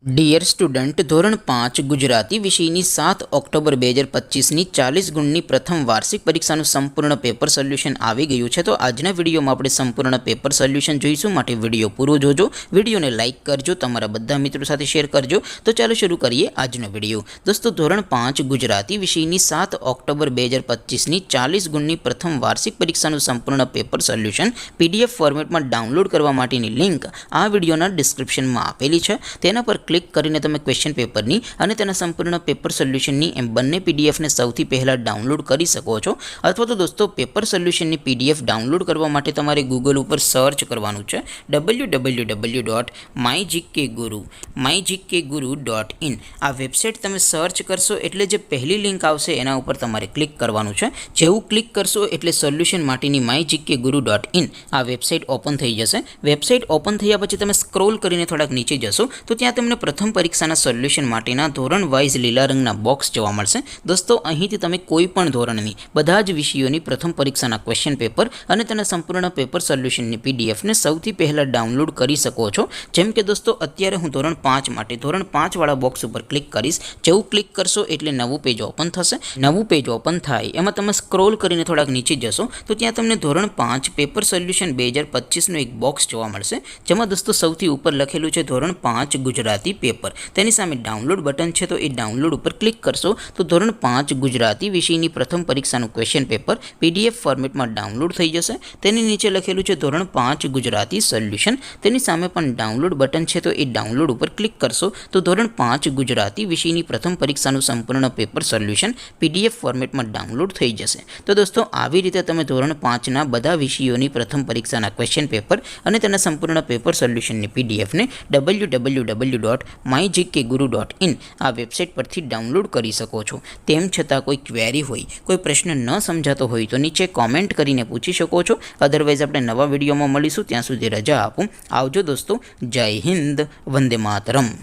Dear student, ધોરણ 5 ગુજરાતી વિષયની 7 October 2025ની 40 ગુણની પ્રથમ વાર્ષિક પરીક્ષાનું સંપૂર્ણ પેપર સોલ્યુશન આવી ગયું છે। તો આજના વિડીયોમાં આપણે સંપૂર્ણ પેપર સોલ્યુશન જોઈશું, માટે વિડીયો પૂરો જોજો, વિડીયોને લાઇક કરજો, તમારા બધા મિત્રો સાથે શેર કરજો। તો ચાલો શરૂ કરીએ આજનો વિડીયો। દોસ્તો, ધોરણ 5 ગુજરાતી વિષયની 7 ઓક્ટોબર 2025ની 40 ગુણની પ્રથમ વાર્ષિક પરીક્ષાનું સંપૂર્ણ પેપર સોલ્યુશન PDF ફોર્મેટમાં ડાઉનલોડ કરવા માટેની લિંક આ વિડીયોના ડિસ્ક્રિપ્શનમાં આપેલી છે। તેના પર ક્લિક કરીને તમે ક્વેશ્ચન પેપરની અને તેના સંપૂર્ણ પેપર સોલ્યુશનની એમ બંને પીડીએફને સૌથી પહેલાં ડાઉનલોડ કરી શકો છો। અથવા તો દોસ્તો, પેપર સોલ્યુશનની PDF ડાઉનલોડ કરવા માટે તમારે ગૂગલ ઉપર સર્ચ કરવાનું છે www.mygkguru.in। આ વેબસાઇટ તમે સર્ચ કરશો એટલે જે પહેલી લિંક આવશે એના ઉપર તમારે ક્લિક કરવાનું છે। જેવું ક્લિક કરશો એટલે સોલ્યુશન માટેની mygkguru.in આ વેબસાઇટ ઓપન થઈ જશે। વેબસાઇટ ઓપન થયા પછી તમે સ્ક્રોલ કરીને થોડાક નીચે જશો તો ત્યાં તમને પ્રથમ પરીક્ષાના સોલ્યુશન માટેના ધોરણ વાઇઝ લીલા રંગના બોક્સ જોવા મળશે। દોસ્તો, અહીંથી તમે કોઈ પણ ધોરણની બધા જ વિષયોની પ્રથમ પરીક્ષાના ક્વેશ્ચન પેપર અને તેના સંપૂર્ણ પેપર સોલ્યુશનની પીડીએફને સૌથી પહેલાં ડાઉનલોડ કરી શકો છો। જેમ કે દોસ્તો, અત્યારે હું ધોરણ 5 માટે ધોરણ 5 વાળા બોક્સ ઉપર ક્લિક કરીશ। જેવું ક્લિક કરશો એટલે નવું પેજ ઓપન થશે। નવું પેજ ઓપન થાય એમાં તમે સ્ક્રોલ કરીને થોડાક નીચે જશો તો ત્યાં તમને ધોરણ 5 પેપર સોલ્યુશન 2025નું એક બોક્સ જોવા મળશે, જેમાં દોસ્તો સૌથી ઉપર લખેલું છે ધોરણ 5 ગુજરાતી પેપર। તેની સામે ડાઉનલોડ બટન છે, તો એ ડાઉનલોડ ઉપર ક્લિક કરશો તો ધોરણ 5 ગુજરાતી વિષયની પ્રથમ પરીક્ષાનું ક્વેશ્ચન પેપર PDF ફોર્મેટમાં ડાઉનલોડ થઈ જશે। તેની નીચે લખેલું છે ધોરણ 5 ગુજરાતી સોલ્યુશન। તેની સામે પણ ડાઉનલોડ બટન છે, તો એ ડાઉનલોડ ઉપર ક્લિક કરશો તો ધોરણ 5 ગુજરાતી વિષયની પ્રથમ પરીક્ષાનું સંપૂર્ણ પેપર સોલ્યુશન PDF ફોર્મેટમાં ડાઉનલોડ થઈ જશે। તો દોસ્તો, આવી રીતે તમે ધોરણ 5ના બધા વિષયોની પ્રથમ પરીક્ષાના ક્વેશ્ચન પેપર અને તેના સંપૂર્ણ પેપર સોલ્યુશનની PDFને www.mygkguru.in આ વેબસાઇટ પરથી ડાઉનલોડ કરી શકો છો। તેમ છતાં કોઈ ક્વેરી હોય, કોઈ પ્રશ્ન ન સમજાતો હોય તો નીચે કોમેન્ટ કરીને પૂછી શકો છો। અધરવાઇઝ આપણે નવા વિડીયોમાં મળીશું, ત્યાં સુધી રજા આપું। આવજો દોસ્તો, જય હિન્દ, વંદે માતરમ।